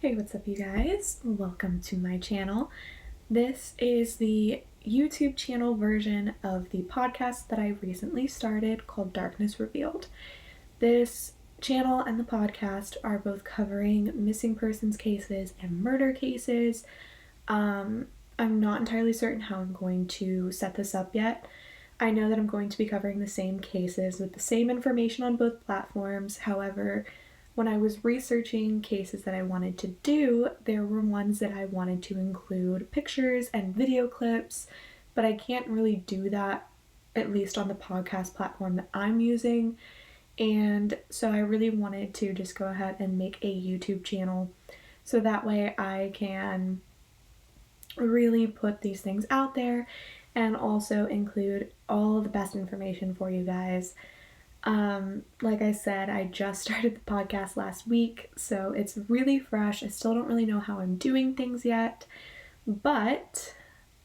Hey, what's up you guys? Welcome to my channel. This is the YouTube channel version of the podcast that I recently started called Darkness Revealed. This channel and the podcast are both covering missing persons cases and murder cases. I'm not entirely certain how I'm going to set this up yet. I know that I'm going to be covering the same cases with the same information on both platforms. However, when I was researching cases that I wanted to do, there were ones that I wanted to include pictures and video clips, but I can't really do that, at least on the podcast platform that I'm using. And so I really wanted to just go ahead and make a YouTube channel so that way I can really put these things out there and also include all the best information for you guys. Like I said, I just started the podcast last week, so it's really fresh. I still don't really know how I'm doing things yet, but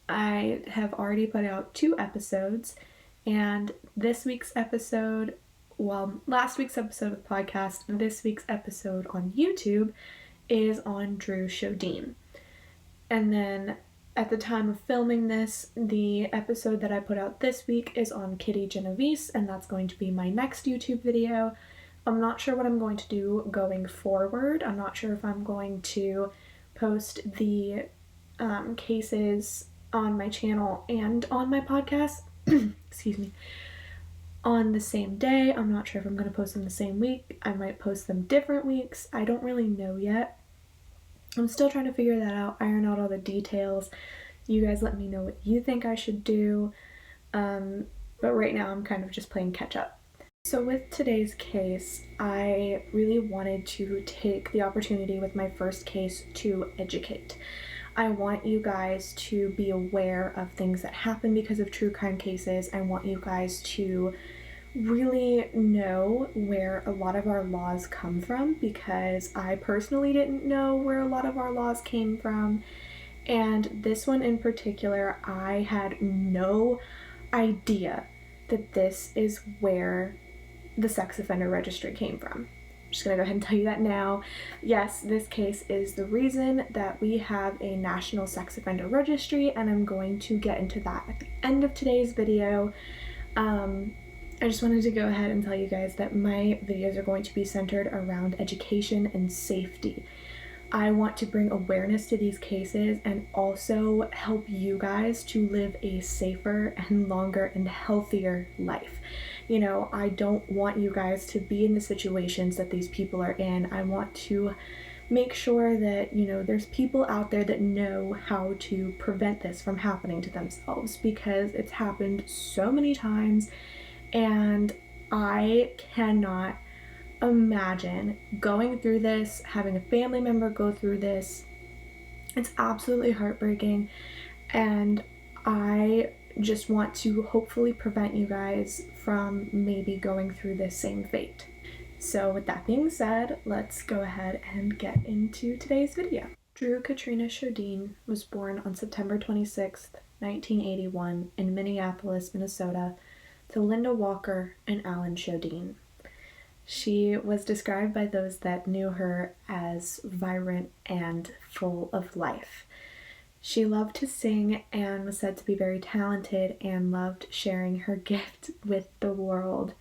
I have already put out 2 episodes, and last week's episode of the podcast, this week's episode on YouTube is on Dru Sjodin. And then at the time of filming this, the episode that I put out this week is on Kitty Genovese, and that's going to be my next YouTube video. I'm not sure what I'm going to do going forward. I'm not sure if I'm going to post the cases on my channel and on my podcast, excuse me, on the same day. I'm not sure if I'm going to post them the same week. I might post them different weeks. I don't really know yet. I'm still trying to figure that out, iron out all the details. You guys let me know what you think I should do. But right now I'm kind of just playing catch up. So with today's case, I really wanted to take the opportunity with my first case to educate. I want you guys to be aware of things that happen because of true crime cases. I want you guys to really know where a lot of our laws come from, because I personally didn't know where a lot of our laws came from. And this one in particular, I had no idea that this is where the sex offender registry came from. I'm just gonna go ahead and tell you that now. Yes, this case is the reason that we have a national sex offender registry, and I'm going to get into that at the end of today's video. I just wanted to go ahead and tell you guys that my videos are going to be centered around education and safety. I want to bring awareness to these cases and also help you guys to live a safer and longer and healthier life. You know, I don't want you guys to be in the situations that these people are in. I want to make sure that, you know, there's people out there that know how to prevent this from happening to themselves, because it's happened so many times. And I cannot imagine going through this, having a family member go through this. It's absolutely heartbreaking, and I just want to hopefully prevent you guys from maybe going through this same fate. So with that being said, let's go ahead and get into today's video. Dru Katrina Sjodin was born on September 26th, 1981 in Minneapolis, Minnesota, to Linda Walker and Alan Sjodin. She was described by those that knew her as vibrant and full of life. She loved to sing and was said to be very talented and loved sharing her gift with the world.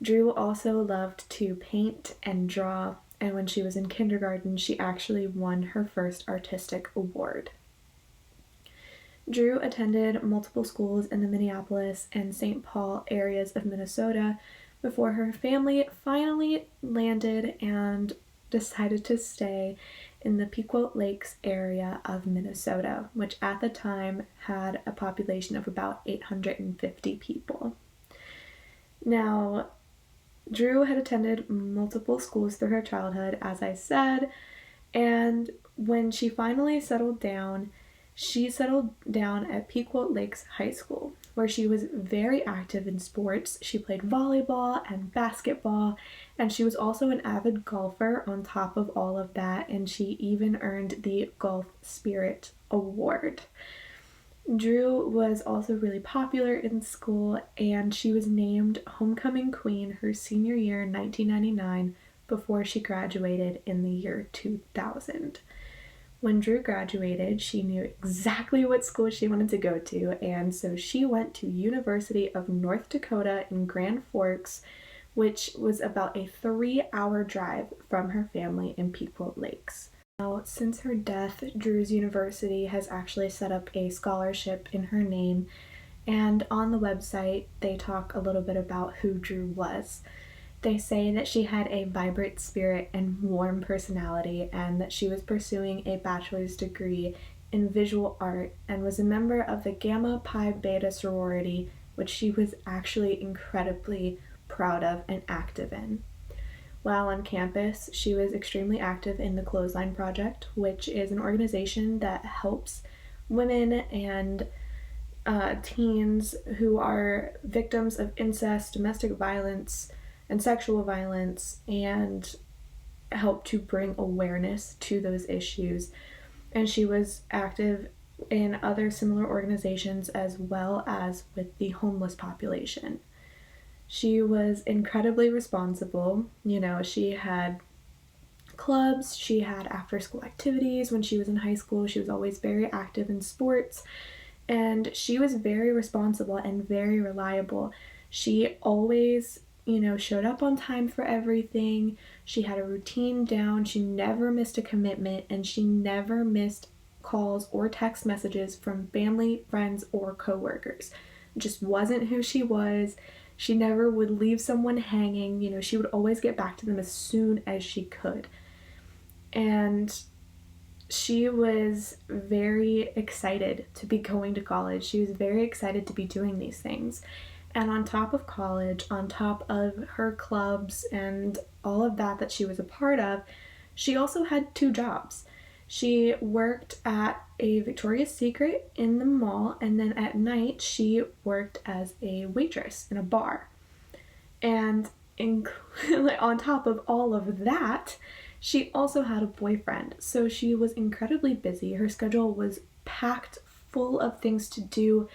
Dru also loved to paint and draw, and when she was in kindergarten, she actually won her first artistic award. Dru attended multiple schools in the Minneapolis and St. Paul areas of Minnesota before her family finally landed and decided to stay in the Pequot Lakes area of Minnesota, which at the time had a population of about 850 people. Now, Dru had attended multiple schools through her childhood, as I said, and when she finally settled down, she settled down at Pequot Lakes High School, where she was very active in sports. She played volleyball and basketball, and she was also an avid golfer on top of all of that, and she even earned the Golf Spirit Award. Dru was also really popular in school, and she was named Homecoming Queen her senior year in 1999 before she graduated in the year 2000. When Dru graduated, she knew exactly what school she wanted to go to, and so she went to University of North Dakota in Grand Forks, which was about a 3-hour drive from her family in Pequot Lakes. Now, since her death, Dru's university has actually set up a scholarship in her name, and on the website, they talk a little bit about who Dru was. They say that she had a vibrant spirit and warm personality, and that she was pursuing a bachelor's degree in visual art and was a member of the Gamma Pi Beta sorority, which she was actually incredibly proud of and active in. While on campus, she was extremely active in the Clothesline Project, which is an organization that helps women and teens who are victims of incest, domestic violence, and sexual violence, and help to bring awareness to those issues. And she was active in other similar organizations as well as with the homeless population. She was incredibly responsible. She had clubs, she had after-school activities. When she was in high school, she was always very active in sports, and she was very responsible and very reliable. She always, showed up on time for everything. She had a routine down. She never missed a commitment, and she never missed calls or text messages from family, friends, or coworkers. It just wasn't who she was. She never would leave someone hanging. She would always get back to them as soon as she could. And she was very excited to be going to college. She was very excited to be doing these things. And on top of college, on top of her clubs and all of that she was a part of, she also had 2 jobs. She worked at a Victoria's Secret in the mall, and then at night she worked as a waitress in a bar. And on top of all of that, she also had a boyfriend. So she was incredibly busy. Her schedule was packed full of things to do,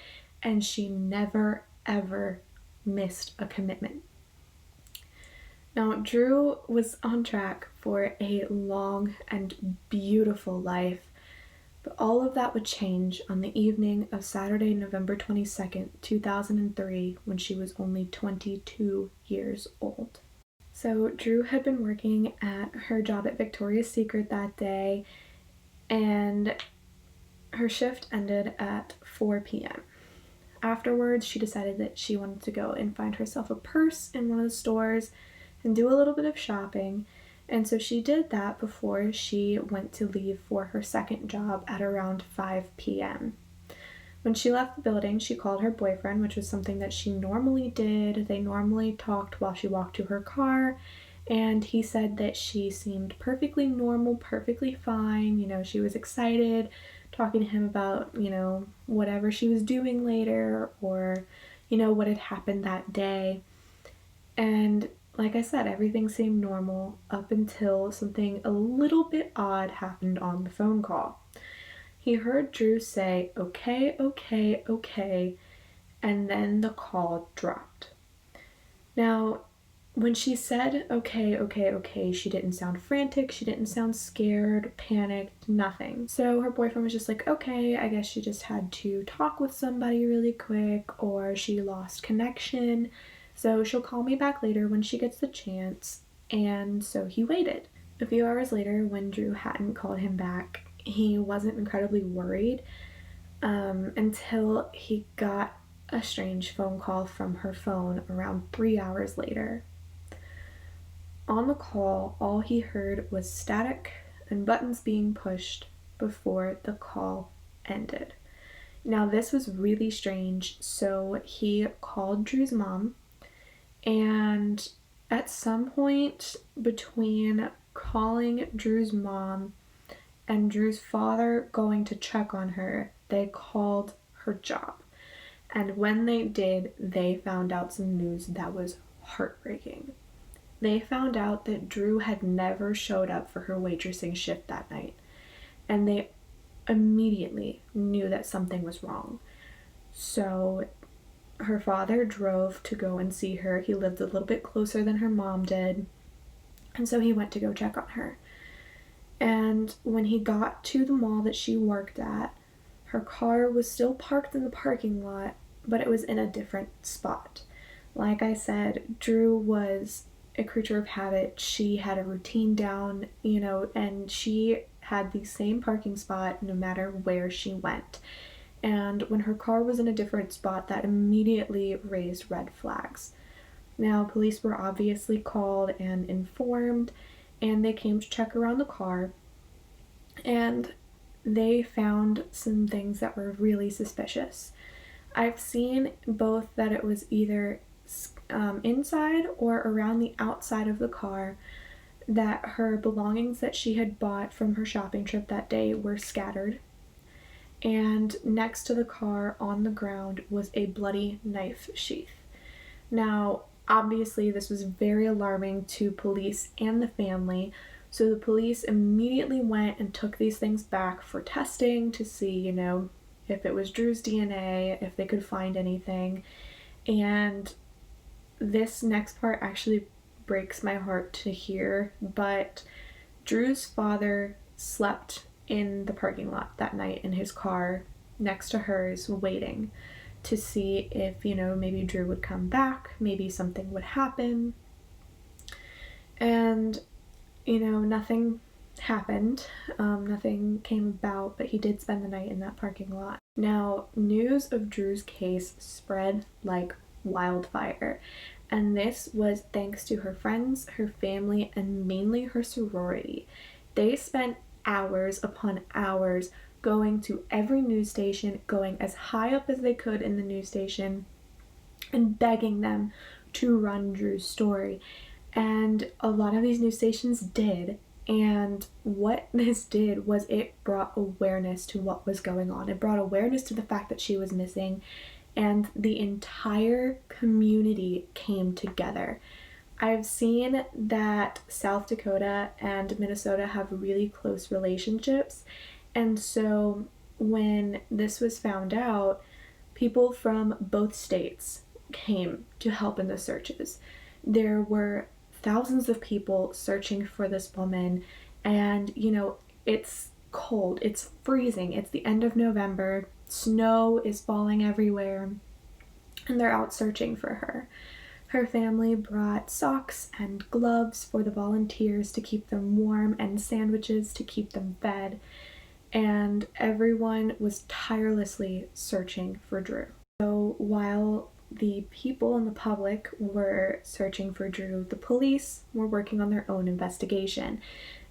and she never, ever missed a commitment. Now, Dru was on track for a long and beautiful life, but all of that would change on the evening of Saturday, November 22nd, 2003, when she was only 22 years old. So Dru had been working at her job at Victoria's Secret that day, and her shift ended at 4 p.m. Afterwards, she decided that she wanted to go and find herself a purse in one of the stores and do a little bit of shopping, and so she did that before she went to leave for her second job at around 5 p.m. When she left the building, she called her boyfriend, which was something that she normally did. They normally talked while she walked to her car, and he said that she seemed perfectly normal, perfectly fine. She was excited, talking to him about, whatever she was doing later, or, what had happened that day. And like I said, everything seemed normal up until something a little bit odd happened on the phone call. He heard Dru say, "Okay, okay, okay," and then the call dropped. Now, when she said, "Okay, okay, okay," she didn't sound frantic, she didn't sound scared, panicked, nothing. So her boyfriend was just like, okay, I guess she just had to talk with somebody really quick, or she lost connection. So she'll call me back later when she gets the chance. And so he waited. A few hours later, when Dru hadn't called him back, he wasn't incredibly worried until he got a strange phone call from her phone around 3 hours later. On the call, all he heard was static and buttons being pushed before the call ended. Now, this was really strange, so he called Dru's mom, and at some point between calling Dru's mom and Dru's father going to check on her, they called her job. And when they did, they found out some news that was heartbreaking. They found out that Dru had never showed up for her waitressing shift that night, and they immediately knew that something was wrong. So her father drove to go and see her. He lived a little bit closer than her mom did. And so he went to go check on her. And when he got to the mall that she worked at, her car was still parked in the parking lot, but it was in a different spot. Like I said, Dru was a creature of habit. She had a routine down, and she had the same parking spot no matter where she went. And when her car was in a different spot, that immediately raised red flags. Now, police were obviously called and informed, and they came to check around the car, and they found some things that were really suspicious. I've seen both that it was either inside or around the outside of the car, that her belongings that she had bought from her shopping trip that day were scattered. And next to the car on the ground was a bloody knife sheath. Now, obviously, this was very alarming to police and the family, so the police immediately went and took these things back for testing to see, if it was Dru's DNA, if they could find anything. And this next part actually breaks my heart to hear, but Dru's father slept in the parking lot that night in his car next to hers, waiting to see if, maybe Dru would come back, maybe something would happen. And, nothing happened. Nothing came about, but he did spend the night in that parking lot. Now, news of Dru's case spread like wildfire, and this was thanks to her friends, her family, and mainly her sorority. They spent hours upon hours going to every news station, going as high up as they could in the news station, and begging them to run Dru's story. And a lot of these news stations did, and what this did was it brought awareness to what was going on. It brought awareness to the fact that she was missing, and the entire community came together. I've seen that South Dakota and Minnesota have really close relationships, and so when this was found out, people from both states came to help in the searches. There were thousands of people searching for this woman, and it's cold, it's freezing, it's the end of November, snow is falling everywhere, and they're out searching for her. Her family brought socks and gloves for the volunteers to keep them warm and sandwiches to keep them fed, and everyone was tirelessly searching for Dru. So while the people and the public were searching for Dru, the police were working on their own investigation.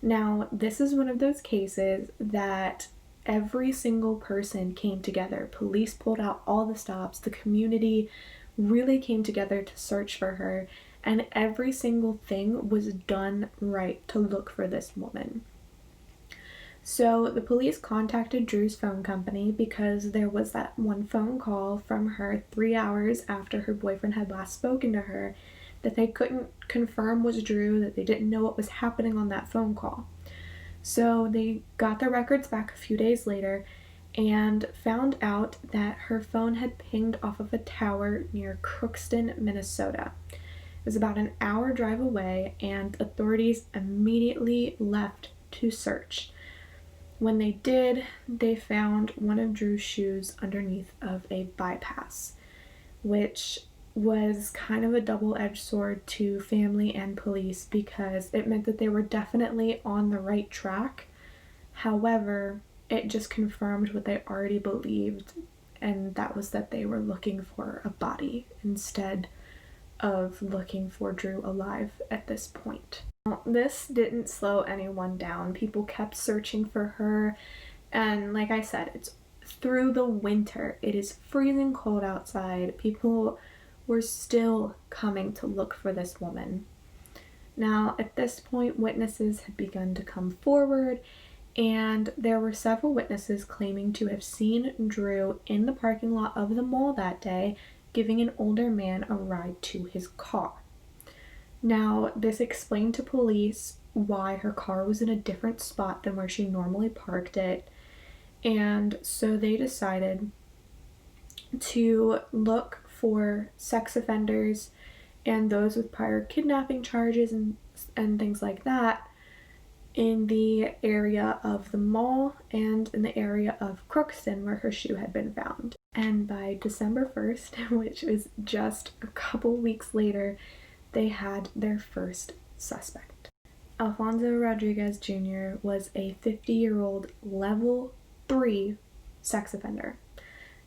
Now, this is one of those cases that every single person came together. Police pulled out all the stops. The community really came together to search for her, and every single thing was done right to look for this woman. So the police contacted Dru's phone company because there was that one phone call from her 3 hours after her boyfriend had last spoken to her that they couldn't confirm was Dru, that they didn't know what was happening on that phone call. So they got their records back a few days later and found out that her phone had pinged off of a tower near Crookston, Minnesota. It was about an hour drive away, and authorities immediately left to search. When they did, they found one of Dru's shoes underneath of a bypass, which was kind of a double-edged sword to family and police because it meant that they were definitely on the right track. However, it just confirmed what they already believed, and that was that they were looking for a body instead of looking for Dru alive at this point. This didn't slow anyone down. People kept searching for her, and like I said, it's through the winter. It is freezing cold outside. People were still coming to look for this woman. Now, at this point, witnesses had begun to come forward, and there were several witnesses claiming to have seen Dru in the parking lot of the mall that day, giving an older man a ride to his car. Now, this explained to police why her car was in a different spot than where she normally parked it, and so they decided to look for sex offenders and those with prior kidnapping charges and and things like that in the area of the mall and in the area of Crookston where her shoe had been found. And by December 1st, which was just a couple weeks later, they had their first suspect. Alfonso Rodriguez Jr. was a 50-year-old level 3 sex offender.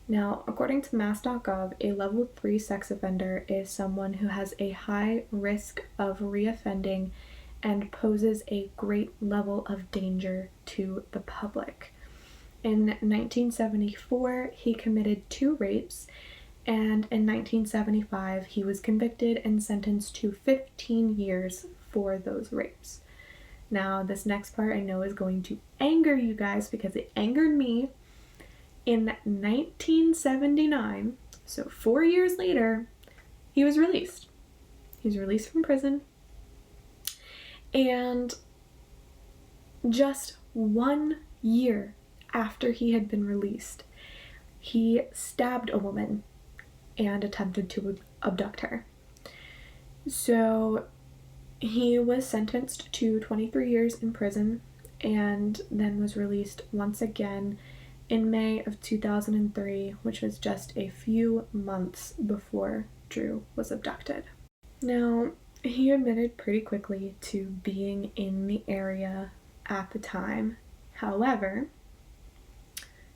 Now, according to mass.gov, a level 3 sex offender is someone who has a high risk of reoffending and poses a great level of danger to the public. In 1974, he committed 2 rapes, and in 1975, he was convicted and sentenced to 15 years for those rapes. Now, this next part I know is going to anger you guys because it angered me. In 1979, so 4 years later, he was released. He was released from prison. And just 1 year after he had been released, he stabbed a woman and attempted to abduct her. So he was sentenced to 23 years in prison and then was released once again in May of 2003, which was just a few months before Dru was abducted. Now, he admitted pretty quickly to being in the area at the time. However,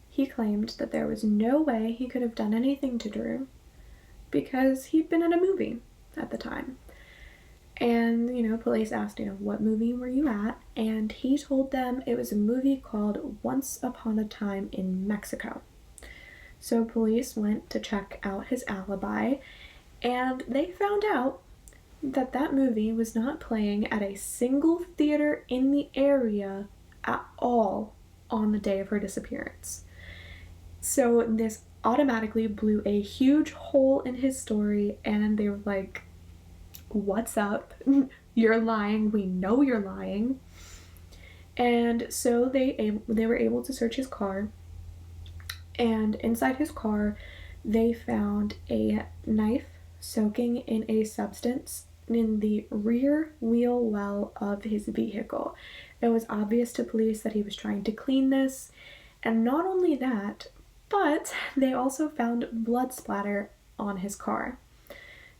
he claimed that there was no way he could have done anything to Dru because he'd been in a movie at the time. And, police asked, what movie were you at? And he told them it was a movie called Once Upon a Time in Mexico. So police went to check out his alibi, and they found out that that movie was not playing at a single theater in the area at all on the day of her disappearance. So this automatically blew a huge hole in his story, and they were like, what's up? You're lying. We know you're lying. And so they were able to search his car, and inside his car they found a knife soaking in a substance in the rear wheel well of his vehicle. It was obvious to police that he was trying to clean this, and not only that, but they also found blood splatter on his car.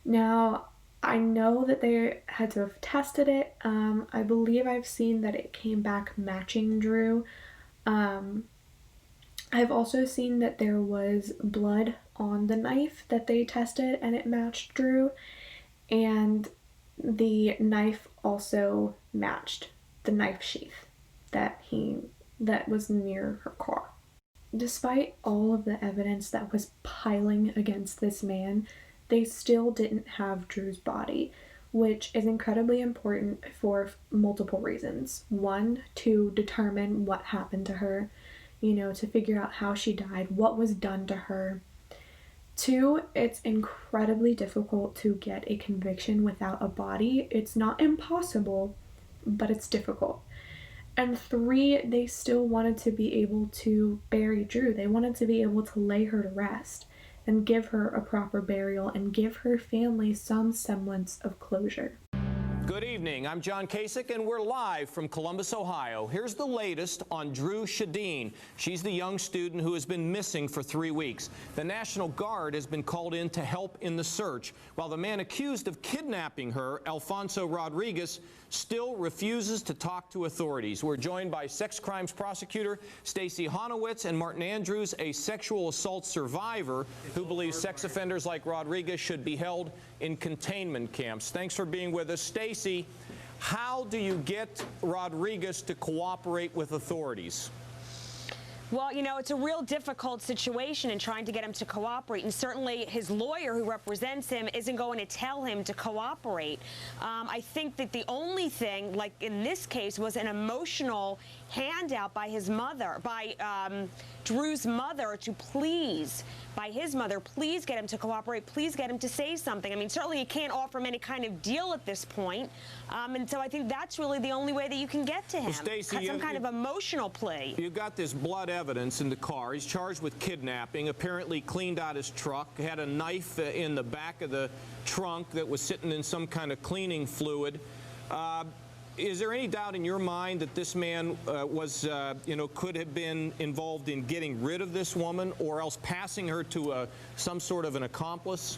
Now, I know that they had to have tested it. I believe I've seen that it came back matching Dru. I've also seen that there was blood on the knife that they tested and it matched Dru. And the knife also matched the knife sheath that was near her car. Despite all of the evidence that was piling against this man, they still didn't have Dru's body, which is incredibly important for multiple reasons. One, to determine what happened to her, to figure out how she died, what was done to her. Two, it's incredibly difficult to get a conviction without a body. It's not impossible, but it's difficult. And three, they still wanted to be able to bury Dru. They wanted to be able to lay her to rest and give her a proper burial and give her family some semblance of closure. Good evening. I'm John Kasich, and we're live from Columbus, Ohio. Here's the latest on Dru Sjodin. She's the young student who has been missing for 3 weeks. The National Guard has been called in to help in the search, while the man accused of kidnapping her, Alfonso Rodriguez, still refuses to talk to authorities. We're joined by sex crimes prosecutor Stacey Honowitz and Martin Andrews, a sexual assault survivor who believes sex offenders like Rodriguez should be held in containment camps. Thanks for being with us. Stacey, how do you get Rodriguez to cooperate with authorities? Well, it's a real difficult situation in trying to get him to cooperate, and certainly his lawyer who represents him isn't going to tell him to cooperate. I think that the only thing, like in this case, was an emotional handout by his mother, by Dru's mother, by his mother, please get him to cooperate, please get him to say something. I mean, certainly you can't offer him any kind of deal at this point, and so I think that's really the only way that you can get to him. Well, Stacey, some kind of emotional plea. You got this blood evidence in the car. He's charged with kidnapping, apparently cleaned out his truck, had a knife in the back of the trunk that was sitting in some kind of cleaning fluid. Is there any doubt in your mind that this man could have been involved in getting rid of this woman, or else passing her to some sort of an accomplice?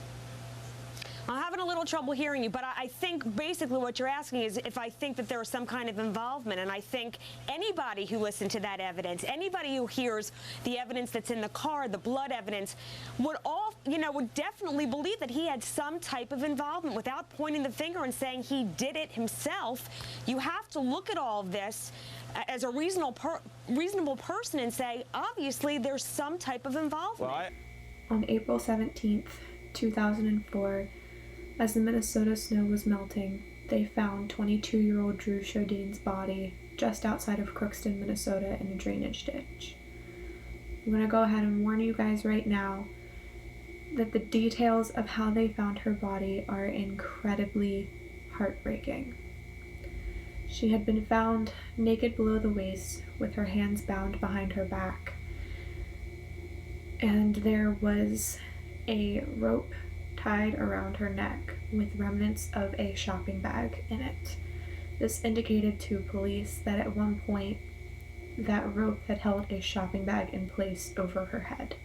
I'm having a little trouble hearing you, but I think basically what you're asking is if I think that there was some kind of involvement, and I think anybody who listened to that evidence, anybody who hears the evidence that's in the car, the blood evidence, would would definitely believe that he had some type of involvement without pointing the finger and saying he did it himself. You have to look at all of this as a reasonable person and say, obviously, there's some type of involvement. Well, On April 17th, 2004, as the Minnesota snow was melting, they found 22-year-old Dru Sjodin's body just outside of Crookston, Minnesota in a drainage ditch. I'm going to go ahead and warn you guys right now that the details of how they found her body are incredibly heartbreaking. She had been found naked below the waist with her hands bound behind her back, and there was a rope tied around her neck with remnants of a shopping bag in it. This indicated to police that at one point that rope had held a shopping bag in place over her head.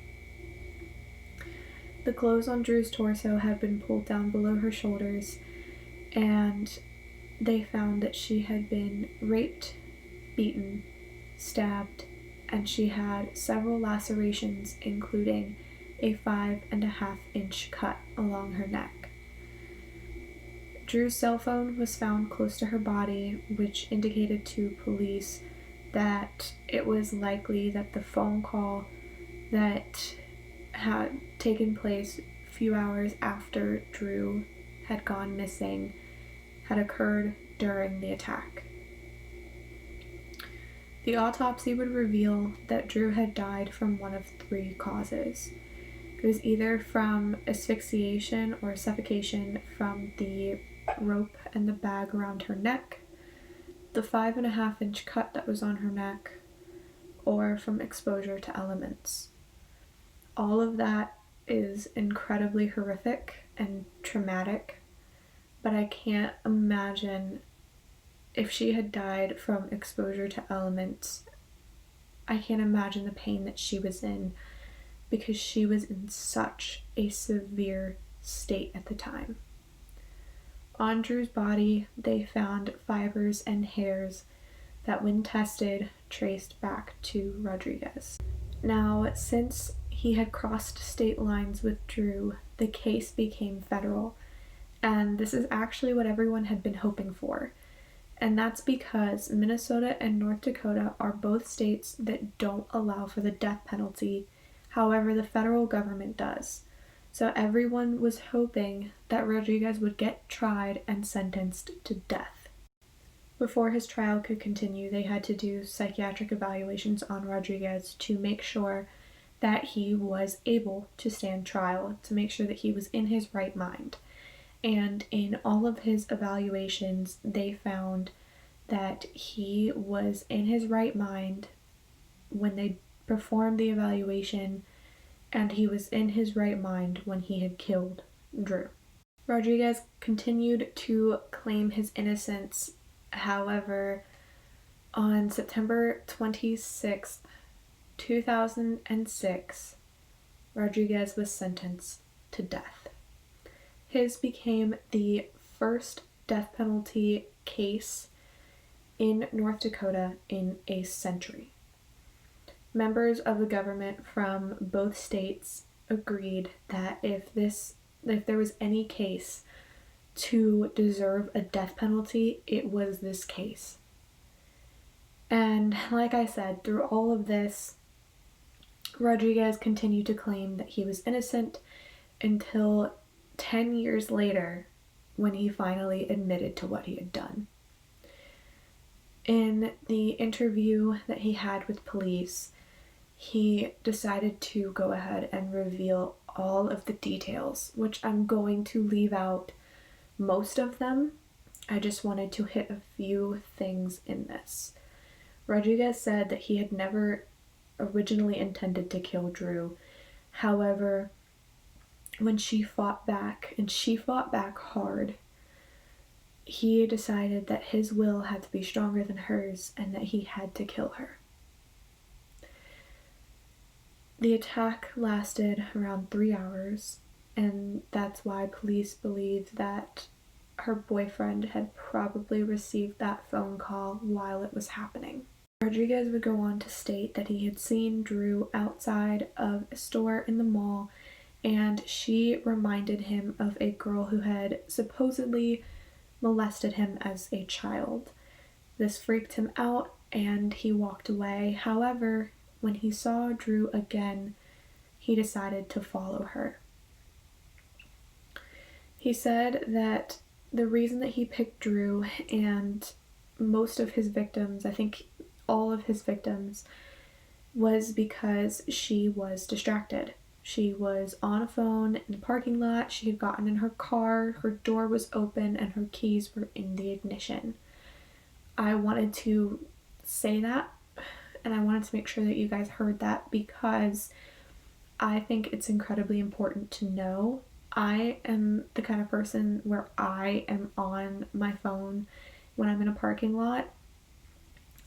The clothes on Dru's torso had been pulled down below her shoulders, and they found that she had been raped, beaten, stabbed, and she had several lacerations, including a 5.5-inch cut along her neck. Dru's cell phone was found close to her body, which indicated to police that it was likely that the phone call that had taken place a few hours after Dru had gone missing had occurred during the attack. The autopsy would reveal that Dru had died from one of three causes. It was either from asphyxiation or suffocation from the rope and the bag around her neck, the 5.5-inch cut that was on her neck, or from exposure to elements. All of that is incredibly horrific and traumatic, but I can't imagine if she had died from exposure to elements. I can't imagine the pain that she was in, because she was in such a severe state at the time. On Dru's body, they found fibers and hairs that, when tested, traced back to Rodriguez. Now, since he had crossed state lines with Dru, the case became federal, and this is actually what everyone had been hoping for. And that's because Minnesota and North Dakota are both states that don't allow for the death penalty. However, the federal government does. So everyone was hoping that Rodriguez would get tried and sentenced to death. Before his trial could continue, they had to do psychiatric evaluations on Rodriguez to make sure that he was able to stand trial, to make sure that he was in his right mind. And in all of his evaluations, they found that he was in his right mind when they performed the evaluation, and he was in his right mind when he had killed Dru. Rodriguez continued to claim his innocence. However, on September 26th, 2006, Rodriguez was sentenced to death. His became the first death penalty case in North Dakota in a century. Members of the government from both states agreed that if there was any case to deserve a death penalty, it was this case. And like I said, through all of this, Rodriguez continued to claim that he was innocent until 10 years later, when he finally admitted to what he had done. In the interview that he had with police, he decided to go ahead and reveal all of the details, which I'm going to leave out most of them. I just wanted to hit a few things in this. Rodriguez said that he had never originally intended to kill Dru. However, when she fought back, and she fought back hard, he decided that his will had to be stronger than hers and that he had to kill her. The attack lasted around 3 hours, and that's why police believe that her boyfriend had probably received that phone call while it was happening. Rodriguez would go on to state that he had seen Dru outside of a store in the mall, and she reminded him of a girl who had supposedly molested him as a child. This freaked him out and he walked away. However, when he saw Dru again, he decided to follow her. He said that the reason that he picked Dru and most of his victims, I think all of his victims, was because she was distracted. She was on a phone in the parking lot, she had gotten in her car, her door was open, and her keys were in the ignition. I wanted to say that, and I wanted to make sure that you guys heard that because I think it's incredibly important to know. I am the kind of person where I am on my phone when I'm in a parking lot.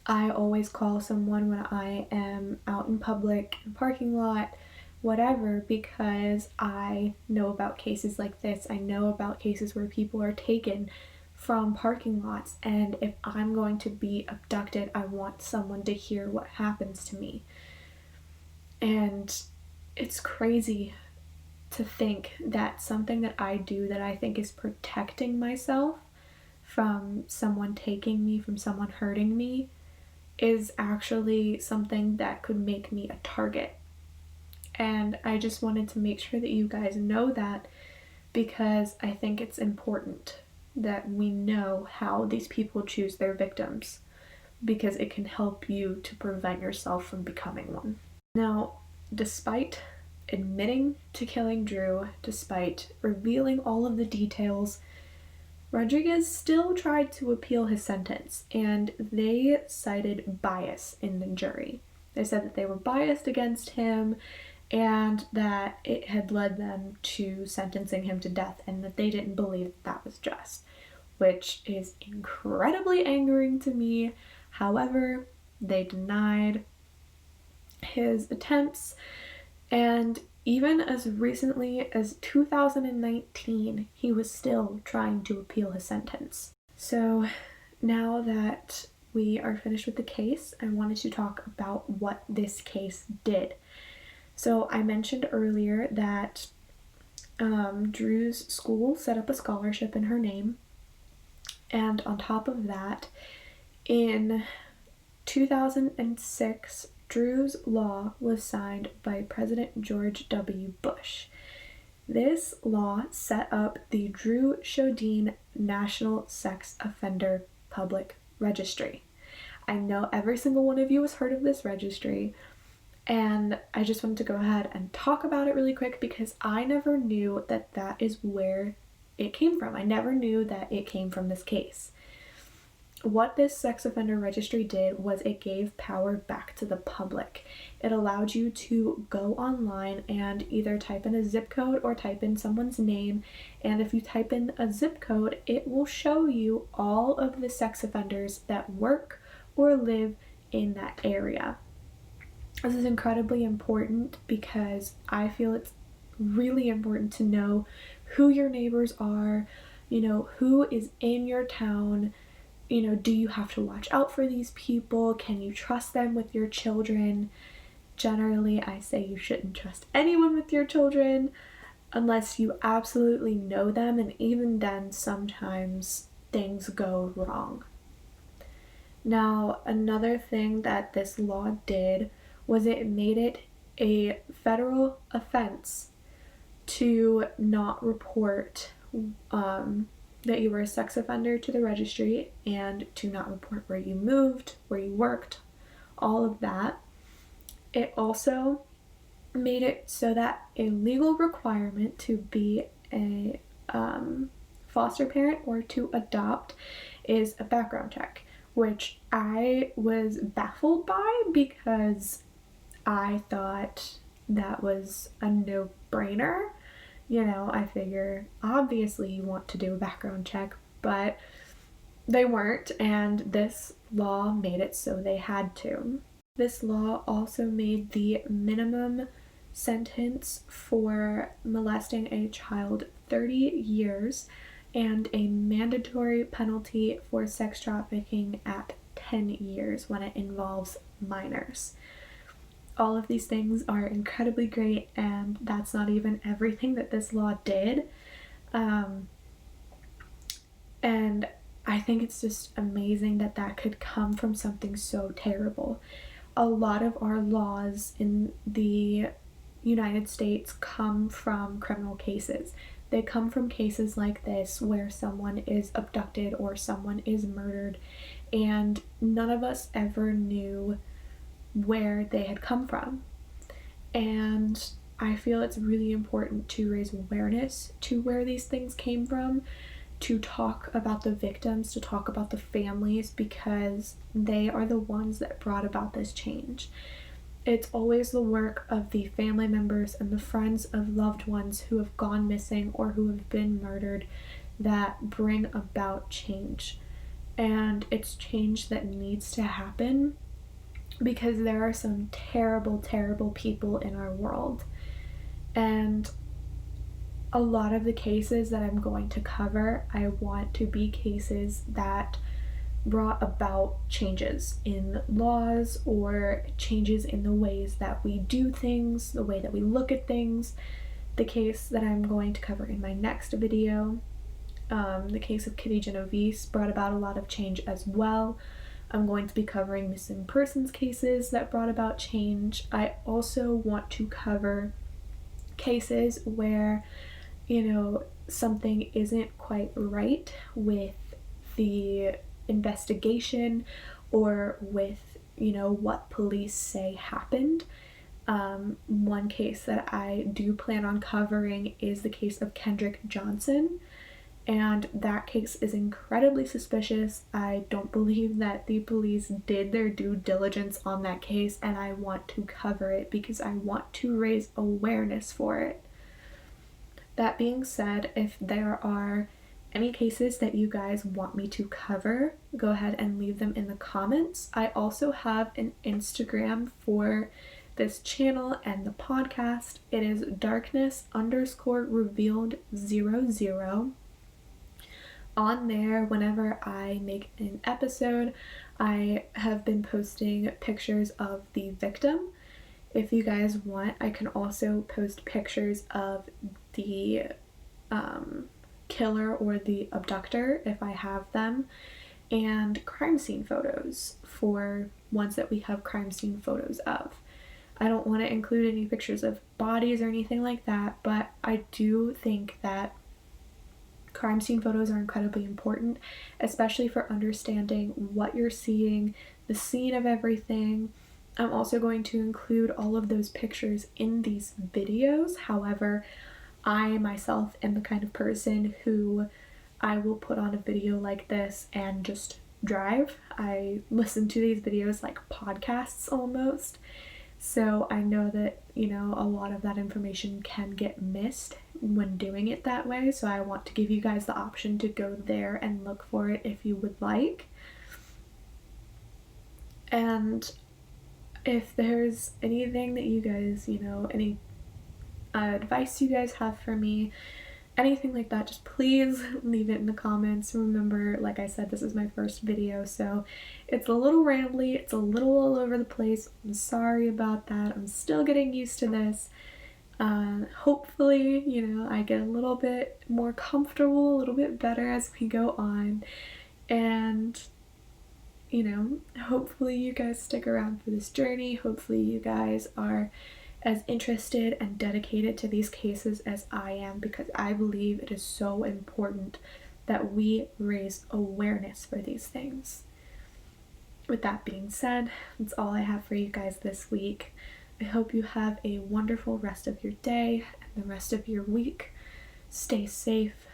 I always call someone when I am out in public, in a parking lot, whatever, because I know about cases like this. I know about cases where people are taken from parking lots, and if I'm going to be abducted, I want someone to hear what happens to me. And it's crazy to think that something that I do that I think is protecting myself from someone taking me, from someone hurting me, is actually something that could make me a target. And I just wanted to make sure that you guys know that, because I think it's important that we know how these people choose their victims, because it can help you to prevent yourself from becoming one. Now, despite admitting to killing Dru, despite revealing all of the details, Rodriguez still tried to appeal his sentence, and they cited bias in the jury. They said that they were biased against him and that it had led them to sentencing him to death, and that they didn't believe that was just, which is incredibly angering to me. However, they denied his attempts, and even as recently as 2019, he was still trying to appeal his sentence. So now that we are finished with the case, I wanted to talk about what this case did. So I mentioned earlier that Dru's school set up a scholarship in her name, and on top of that, in 2006, Dru's law was signed by President George W. Bush. This law set up the Dru Sjodin National Sex Offender Public Registry. I know every single one of you has heard of this registry, and I just wanted to go ahead and talk about it really quick because I never knew that that is where it came from. I never knew that it came from this case. What this sex offender registry did was it gave power back to the public. It allowed you to go online and either type in a zip code or type in someone's name, and if you type in a zip code, it will show you all of the sex offenders that work or live in that area. This is incredibly important because I feel it's really important to know who your neighbors are, who is in your town. Do you have to watch out for these people? Can you trust them with your children? Generally, I say you shouldn't trust anyone with your children unless you absolutely know them, and even then, sometimes things go wrong. Now, another thing that this law did was it made it a federal offense to not report that you were a sex offender to the registry, and to not report where you moved, where you worked, all of that. It also made it so that a legal requirement to be a foster parent or to adopt is a background check, which I was baffled by because I thought that was a no-brainer. I figure obviously you want to do a background check, but they weren't, and this law made it so they had to. This law also made the minimum sentence for molesting a child 30 years and a mandatory penalty for sex trafficking at 10 years when it involves minors. All of these things are incredibly great, and that's not even everything that this law did. And I think it's just amazing that that could come from something so terrible. A lot of our laws in the United States come from criminal cases. They come from cases like this where someone is abducted or someone is murdered, and none of us ever knew where they had come from. And I feel it's really important to raise awareness to where these things came from, to talk about the victims, to talk about the families, because they are the ones that brought about this change. It's always the work of the family members and the friends of loved ones who have gone missing or who have been murdered that bring about change. And it's change that needs to happen because there are some terrible, terrible people in our world. And a lot of the cases that I'm going to cover, I want to be cases that brought about changes in laws or changes in the ways that we do things, the way that we look at things. The case that I'm going to cover in my next video, the case of Kitty Genovese, brought about a lot of change as well. I'm going to be covering missing persons cases that brought about change. I also want to cover cases where, something isn't quite right with the investigation or with, what police say happened. One case that I do plan on covering is the case of Kendrick Johnson, and that case is incredibly suspicious. I don't believe that the police did their due diligence on that case, and I want to cover it because I want to raise awareness for it. That being said, if there are any cases that you guys want me to cover, go ahead and leave them in the comments. I also have an Instagram for this channel and the podcast. It is darkness_revealed00. On there, whenever I make an episode, I have been posting pictures of the victim. If you guys want, I can also post pictures of the killer or the abductor if I have them, and crime scene photos for ones that we have crime scene photos of. I don't want to include any pictures of bodies or anything like that, but I do think that crime scene photos are incredibly important, especially for understanding what you're seeing, the scene of everything. I'm also going to include all of those pictures in these videos. However, I myself am the kind of person who I will put on a video like this and just drive. I listen to these videos like podcasts almost. So I know that, a lot of that information can get missed when doing it that way. So I want to give you guys the option to go there and look for it if you would like. And if there's anything that you guys, any advice you guys have for me, anything like that, just please leave it in the comments. Remember, like I said, this is my first video, so it's a little rambly, it's a little all over the place. I'm sorry about that. I'm still getting used to this. Hopefully, I get a little bit more comfortable, a little bit better as we go on, and hopefully you guys stick around for this journey. Hopefully you guys are as interested and dedicated to these cases as I am, because I believe it is so important that we raise awareness for these things. With that being said, that's all I have for you guys this week. I hope you have a wonderful rest of your day and the rest of your week. Stay safe,